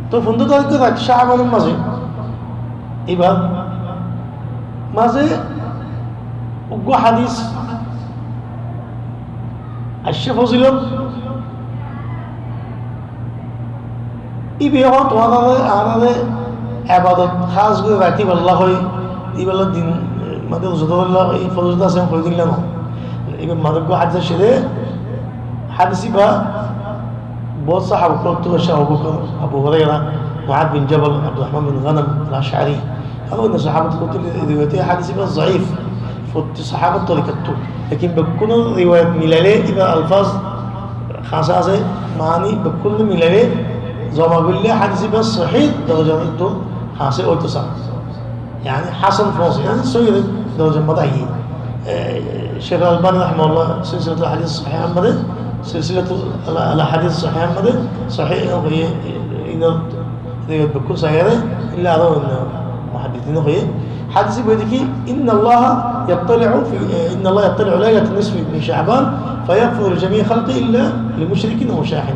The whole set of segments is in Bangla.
তো বন্ধু তাদেরকে শাহ আমাদের মাঝে এবার মাঝে উগ্র হাদিস আসছে ফজিলত ই বিয়ে হওয়া তোমাদের আমাদের আবাদত খাস করে রাখি বল্লা হয় এই বেলা দিন মাঝে যত বললাম এই ফজিলত আছে করে দিলাম এবার মাদক হাদিসের সেরে হাদিসি বা बहुत साहब को तो अबू बकर अबू हुरैरा मुआद बिन जबल अब्दुल रहमान बिन गनम الأشعري هذول من الصحابة قلت روايتها حديث بس ضعيف فوت الصحابة طريقته لكن بكون رواية ميلالي إذا ألفاظ خاصة معاني بكون ميلالي زي ما أقول لي حديث بس صحيح درجته خاصة أو تصح يعني حسن فاصل يعني سوي درجة مضاعية الشيخ الألباني رحمه الله سلسلة الحديث الصحيحة مده سلسلة الأحاديث الصحيحة مده صحيح هي إذا بكل صحيحة إلا هذا المحدثين هي حديث بيدك إن الله يطلع ليلة النصف من شعبان فيغفر لجميع خلقه إلا لمشرك ومشاحن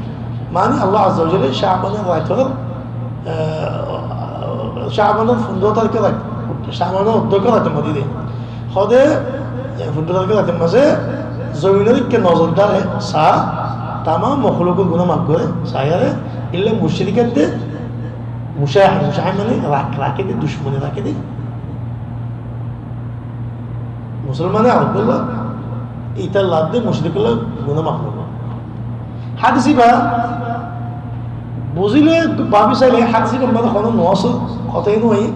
معني الله عز وجل شعبان رايتر شعبان فندوتر كذا شعبان الدكرة المدينة هذا فندوتر كذا تمزه زمینی که نظر داره سا تمام مخلوق گناه معاف کنه سایره إلا مشرکت ده مشاحن معنی راکی ده دشمنی راکی ده مسلمانه عرب الله ایتال لاد ده مشرک الله گناه معاف کنه حدیثی با بوزیله بابی سالی حدیثی که من خانم نواس خطایی نوعی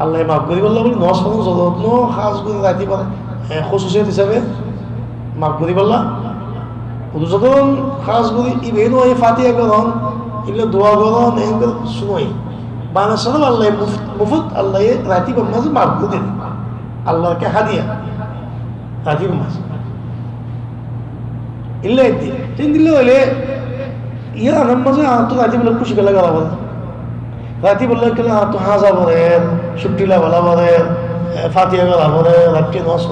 الله معاف کنه والله بلی نواس خانم زدود نو خاص کنه راتی بار خصوصیت হিসাবে মাফ করি বললা যখন খাস করি ইভেনও এই ফাতিহা করন ইল্লা দোয়া করন এগুলো শুনোই বানা সব আল্লাহ মুফত আল্লাহ রাতি বামাজ মাফ করে দেন আল্লাহকে হাদিয়া রাতি বামাজ ইল্লা এদি তিন দিলে হলে ইয়া নামাজে তো রাতি বলে খুশি লাগা বলে রাতি বললে কেন তো হাজা বলে ছুটিলা বলা বলে ফাতিহা করা বলে রাতি নস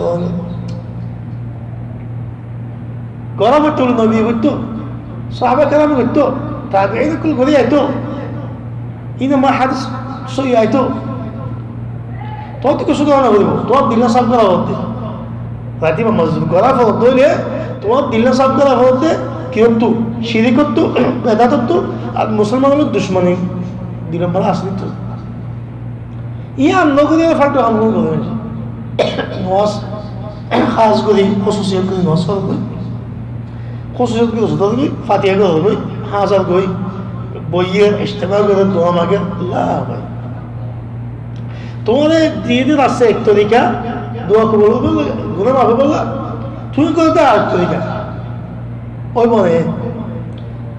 গরম একটু নবী করতো সাহাবা কেরাম করতো তাবিঈন কুল করে আইতো ইনা মা হাদিস সই আইতো তো থেকে শুধু না বলবো তো দিল্লা সাহেব করা হতে রাতি বা মসজিদ করা হতে তো দিল্লা সাহেব করা হতে কি হতো শিরিক হতো বেদাত হতো আর মুসলমানের দুশমনী দিলাম বলা আসলি তো ইয়া নগরী ফাটো আমল করে নস খাস করি খুশুসিয়ত করি নস করে خصوصیت کی دوست داری فاتحه کو داری حاضر کوئی بویه اجتماع کرے دعا مانگے لا بھائی তোমার দিনের আছে এক তরিকা দোয়া কবুল হবে গুনাহ মাফ হবে তুমি করতে আর তরিকা ওই মানে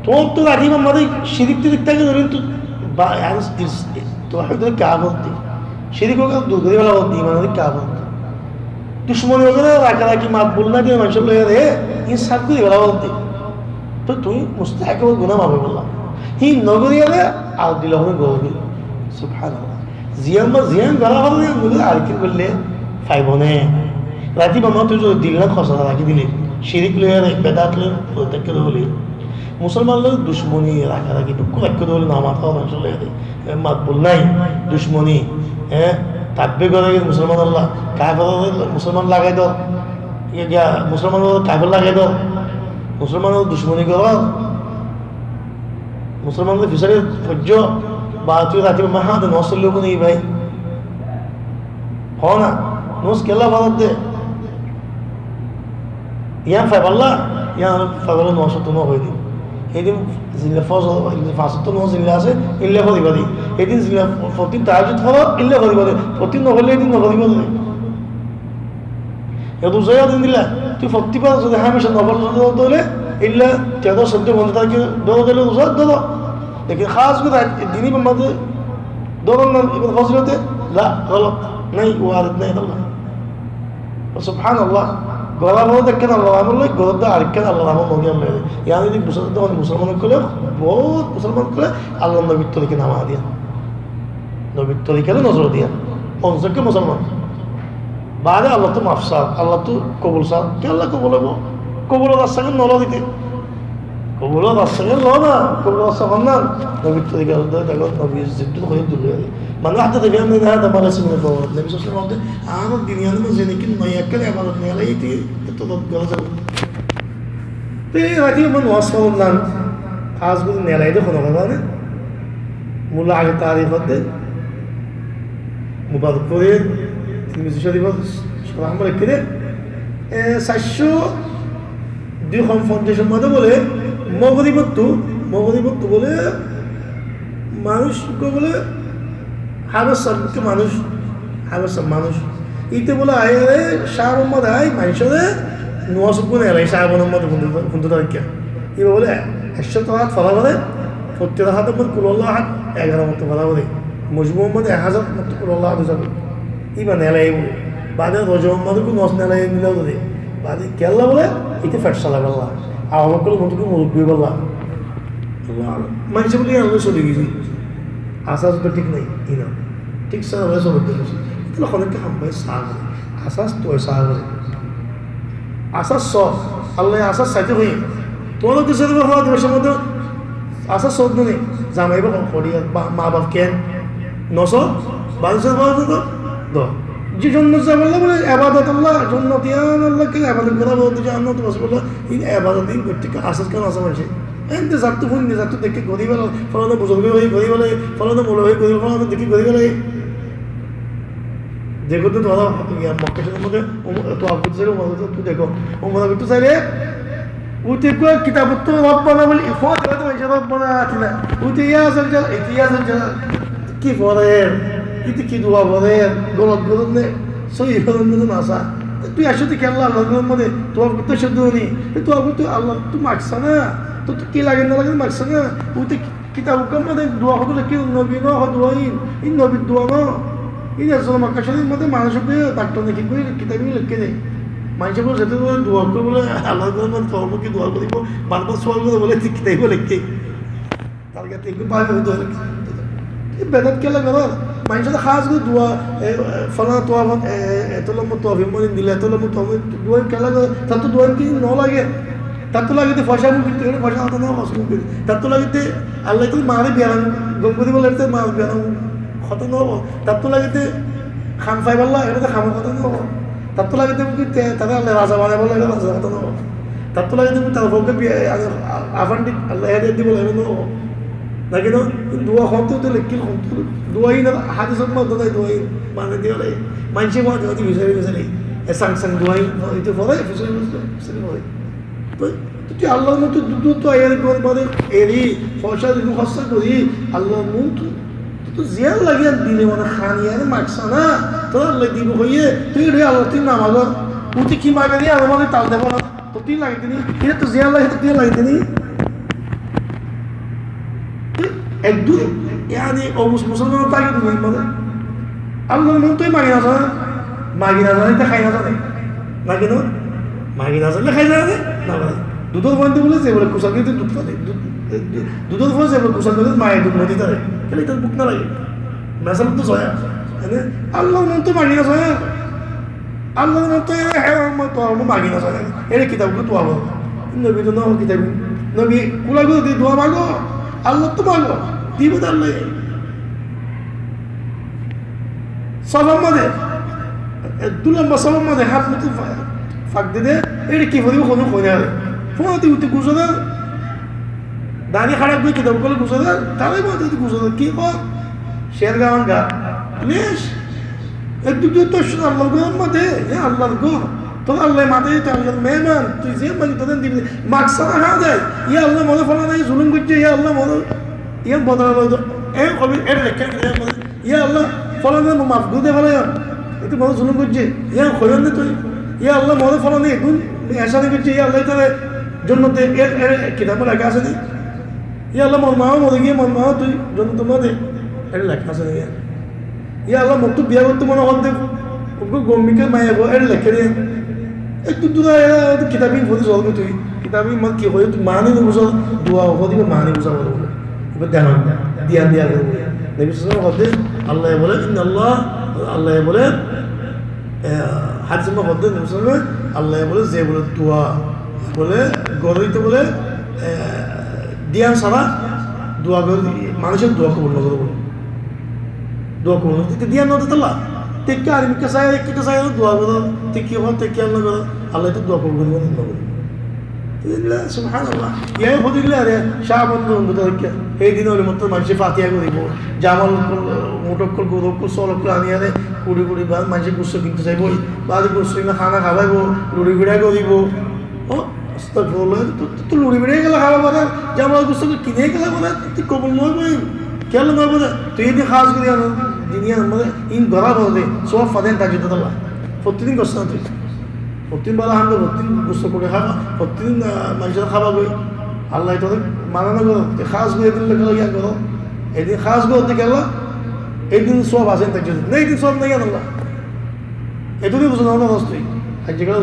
তোমার তো রাখি আমাদের শিরিক থেকে ধরে তো আনস দিস তো হয়তো কাবত শিরিক হোক দূর করে বলা হতো মানে কাবত दुश्मनी वगैरह राखा राखी माफ बोलना कि माशा रे इन सब को बला बोलते तो तुम मुस्तहिक वो गुनाह माफ बोला ही नगरी रे आ दिल हो गोबी सुभान अल्लाह जियान गला बने मुझे आरकी बोलले फाइबने राती बामा तो जो दिल ना खसा राखी दिले शिरिक ले रे बेदात ले तो तक बोले मुसलमान लोग दुश्मनी राखा राखी तो को तक बोले ना माथा माशा रे माफ बोलना ही दुश्मनी है তাকবীর করে মুসলমান আল্লাহ কাফের মুসলমান লাগাই দাও ইয়া মুসলমান কাফের লাগাই দাও মুসলমানের দুশমনী করো মুসলমানদের ফিসারে ফজ্জ বা তুই রাতে মাহাদ নসল লোক নেই ভাই হ না নস কেলা বাদ দে ইয়া ফাইবাল্লাহ ইয়া ফাইবাল্লাহ নস তো না হই দি এদিন জিল্লা ফজ ফাসত নস জিল্লা আছে ইল্লা ফদিবাদি এদিন জিল্লা ফতিন তাহাজ্জুদ ফলো ইল্লা ফদিবাদি ফতিন নহলে এদিন নফদিবাদি এদু জয়া দিন দিলা তুই ফতিবা যদি হামেশা নফল দলে ইল্লা তেদো সদ্য বন্ধ থাকে দো দলে উজা দো लेकिन खास করে দিনী মধ্যে দোলন ইবন ফজলতে لا غلط नहीं وارد नहीं الله سبحان الله গলা বলতে কেন আল্লাহ আমলে গলা আরেকখান আল্লাহ নাম মনে আল্লাহ ইয়ানি দি মুসলমান করে বহুত মুসলমান করে আল্লাহ নবীর তরিকে নামা দিয়া নবীর তরিকে নজর দিয়া অনসকে মুসলমান বাদে আল্লাহ তো মাফসার আল্লাহ তো কবুল সার কে আল্লাহ কবুল হবো কবুল রাস্তাকে নলা দিতে কবুল রাস্তাকে লো না কবুল রাস্তা কর না নবীর তরিকা দেখো নবীর জিদ্দু হয়ে দূরে মানে হাতে থেকে আমি না হতে পারে সিনে পাবো নবী সাল্লাল্লাহু আলাইহি ওয়াসাল্লাম আর দুনিয়ার মধ্যে নাকি নয় একটা ইবাদত নিয়ে লাইতে তো গলা যাবে তো এই রাতে মন ওয়াসফাল নাম খাসগুলো নিয়ে লাইতে কোনো কথা না মুলা আগে তারিখ হতে মুবারক করে তিনি শরীফ সালাম করে 450 মধ্যে বলে মগরিবত্তু বলে মানুষকে বলে হাবসামকে মানুষ ইতে বলে আয় শাহ মোহাম্মদ আয় মানুষের নোয়াসুকুন এলাই শাহ মোহাম্মদ বন্ধু তারিখা এবার বলে 100 হাত ফলা বলে 70 হাতের মধ্যে কুল্লাহ হাত 11 মতো ফলা বলে মজবু মোহাম্মদ 1000 মতো কুল্লাহ হাত যাবে ইবা নেলাই বলে বাদে রোজ মোহাম্মদকে নস নেলাই মিলাও দে বাদে কেল্লা বলে ইতে ফেটসালা গেল্লা আর আমার কোনো মতো মুরব্বী গেল্লা মানুষ বলে আমরা চলে গেছি আসাস তো ঠিক নাই ইনা ঠিক স্যার আমরা চলে গেছি তাহলে অনেকটা হাম্পাই সাহ করে আসাস তো সাহ করে আসাস সব আল্লাহ আসাস চাইতে হই তোমাদের কিছু হওয়া দিবসের মধ্যে আসাস সব নেই জামাইবা করিয়া মা বাপ কেন নশ বাংলাদেশের তো যে জন্য যা বললো বলে আবাদত আল্লাহ জন্য তিয়ান আল্লাহকে আবাদত করা বলতে যে আন্নত বাস বললো এই আবাদত দিন করতে আসাস কেন আসা মানুষের এমনি যাত্তু ফোন নিয়ে যাত্তু দেখে গরিব এলো ফলানো বুজুর্গ হয়ে গরিব হলে ফলানো মূল হয়ে গরিব ফলানো দেখি গরিব হলে দেখো তো ধরো মক্কেশের মধ্যে তো আপ করতে চাইলে তুই দেখো ও মনে করতে চাইলে উঠে কিতাবত্ব রব্বানা বলি ফোন দেবে তো রব্বানা আছে না উঠে ইতিহাস কি পড়েন কিন্তু কি দোয়া পড়েন গলত নে সই গলত আসা তুই আসো তুই খেলা আল্লাহর মধ্যে তোমার করতে শুদ্ধ নি তোমার করতে আল্লাহ তুই মাগছা না তো কি লাগে না লাগে মাগছা না উঠে কিতাব মধ্যে দোয়া হতো কি নবী ন দোয়াইন এই নবীর দোয়া ন এই আসলে মাকাশের মধ্যে মানুষকে ডাক্তার দেখি করে কিতাবই লিখে দেয় মানুষের বলে যেতে দোয়া করে বলে আল্লাহর মধ্যে তোমার কি দোয়া করিব বারবার সোয়াল করে বলে কিতাবই লিখে তার কাছে একটু পাবে বেদাত কেলা গেল মানুষের খাস করে দোয়া ফলানা তোয়া এতলো মতো অভিমান দিলে এতলো মতো দোয়া কেলা গেল তার তো দোয়া কি ন লাগে তার তো লাগে ফসা মুখ কিন্তু ফসা হতো না ফসা মুখ তার তো লাগে আল্লাহ তো মারে বিয়ান গম্পতি বলে মা বিয়ান কথা নহব তার তো লাগে খান ফাই বললা এটা তো খামার কথা নহব তার তো লাগে তাদের আল্লাহ রাজা বানায় বললো এটা রাজা কথা নহব তার তো লাগে তার বউকে আফান্ডি আল্লাহ হেরিয়ে দিব এটা নহব নাকি না দোয়া হতে তো লেখিল দোয়াই না হাদিসত মধ্যে তাই দোয়াই মানে দিয়ে লাগে মানুষে মনে হতে বিচারি বিচারি সাং দোয়াই এটা পড়ে ফিসলি পড়ে তুই আল্লাহর মতো দুধ তো এর মানে এরি ফসা যদি খসা করি আল্লাহর মুখ তো জিয়ার লাগিয়ে দিলে মানে খানিয়ার মাগছা না তোর আল্লাহ দিব হইয়ে তুই রে আল্লাহ তুই নামাজ তুই কি মাগে দিয়ে আর মানে তাল দেবো না তো তুই লাগে তিনি এটা তো জিয়ার লাগে তো তুই লাগে তিনি একদম ইয়ানি মুসলমান তাকে তুমি মানে আল্লাহর মন তুই মাগি না জানে তা খাই না জানে নাকি না মাগি না জানলে খাই জানে না দুধের ফোন বলে যে বলে কুসাল কিন্তু দুধ পাতে দুধের ফোন যে বলে কুসাল করে মায়ের দুধ নদী তারে তাহলে তার বুক না লাগে মেসাল তো জয়া আল্লাহর মন তো মাগি না জয়া আল্লাহর মন তো হ্যাঁ তো মাগি না জয়া এটা কিতাবগুলো তো আবার নবী তো না কিতাব নবী কুলাগুলো দিয়ে দোয়া মাগো আল্লাহ তো মাগো দিব তো আল্লাহ সবার মধ্যে দুলম্বা সবার মধ্যে হাত মতো ফাঁক দিয়ে এটা কি হইব কোনো হয়ে যাবে ফোনাতে উঠে গুছো দেন দাঁড়িয়ে খারাপ করে কিতাব করলে গুছো দেন তারাই মধ্যে গুছো দেন কি কর শের গাওয়ান গা প্লিজ একটু তো আল্লাহর গোর মধ্যে হ্যাঁ আল্লাহর গোর তোর আল্লাহ মাথায় তো আল্লাহর মেহমান তুই যে মানে তোদের দিবি মাকসা না খাওয়া যায় ইয়ে আল্লাহ মনে ফলা নাই জুলুম করছে ইয়ে আল্লাহ মনে ইয়ে বদলা এ কবি এর লেখা ইয়ে আল্লাহ ফলা নেই মাফ গুদে ফেলা একটু মনে জুলুম করছে ইয়ে খোলেন না তুই ইয়ে আল্লাহ মনে ফলা নেই এখন এসানি করছে ইয়ে আল্লাহ তাহলে জন্মতে এর কিতাবে লেখা আছে নি ইয়ে আল্লাহ মন মাও মরে গিয়ে মন মাও তুই জন্ম মধ্যে এর লেখা আছে নি ইয়ে আল্লাহ মোক তো বিয়া করতে মনে হল দেব গম্বিকে মায়া গো এর লেখে দিয়ে একটু দূরা কিতাবি ফোনে চলবে তুই কিতাবি মানে কি হয় তুই মানে বুঝা দোয়া হো দিবে মানে বুঝা বলবো এবার দেখান দিয়া করবো নবী সাল্লাল্লাহু আলাইহি ওয়াসাল্লাম আল্লাহ বলে আল্লাহ বলে হাদিসে মধ্যে নবী সাল্লাল্লাহু আল্লাহ বলে যে বলে দোয়া বলে গরিতে বলে দিয়ান ছাড়া দোয়া করে মানুষের দোয়া কবুল না করে বলে দোয়া কবুল দিয়ান না দিতে আল্লাহ তেকে আরিমকে চাই এককে চাই দোয়া করো তেকে হল তেকে আল্লাহ করো আল্লাহ তো দোয়া কবুল করবো না করে সুবহানাল্লাহ ইয়াই হদিলে আরে শাহ বন্ধু তাদেরকে এই দিন হলে মতো মানুষের ফাতিয়া করিব জামাল মোটকল গোদকল সলকল আনি আরে কুড়ি কুড়ি বা মানুষের গুচ্ছ কিনতে চাইব বাদ গুচ্ছ কিনা খানা খাবাইব লুড়ি বিড়াই করিব ও তো লুড়ি বিড়াই গেলে খাওয়া পারে জামাল গুচ্ছ কিনে গেলে পারে তুই কবল নয় ভাই কেন নয় বলে তুই এদিন খাস করি আনো দিনিয়া মানে ইন ধরা বলে সব ফাদেন তার জন্য তোলা প্রতিদিন করছে না তুই প্রতিদিন বলা হামলে প্রতিদিন গুচ্ছ করে খাবা প্রতিদিন মানুষের খাবা গই আল্লাহ তোদের মানানো করো খাস করে এদিন লেগে ইয়া করো এদিন খাস করতে গেল এইদিন সব আসেন তার জন্য না এইদিন সব নেই আল্লাহ এটুকুই বুঝো না তুই আর যেগুলো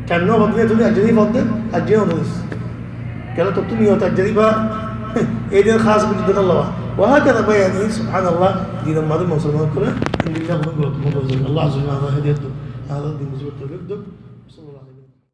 কেন বদলে তুমি আজরি বদলে আজরি অনুদিস কেন তো তুমি হতো আজরি বা এই দিন খাস বুঝতে আল্লাহ وهكذا بياني سبحان الله دين الماضي مسلمان كله الحمد لله الله عز وجل هذا الدين مزبوط صلى الله عليه وسلم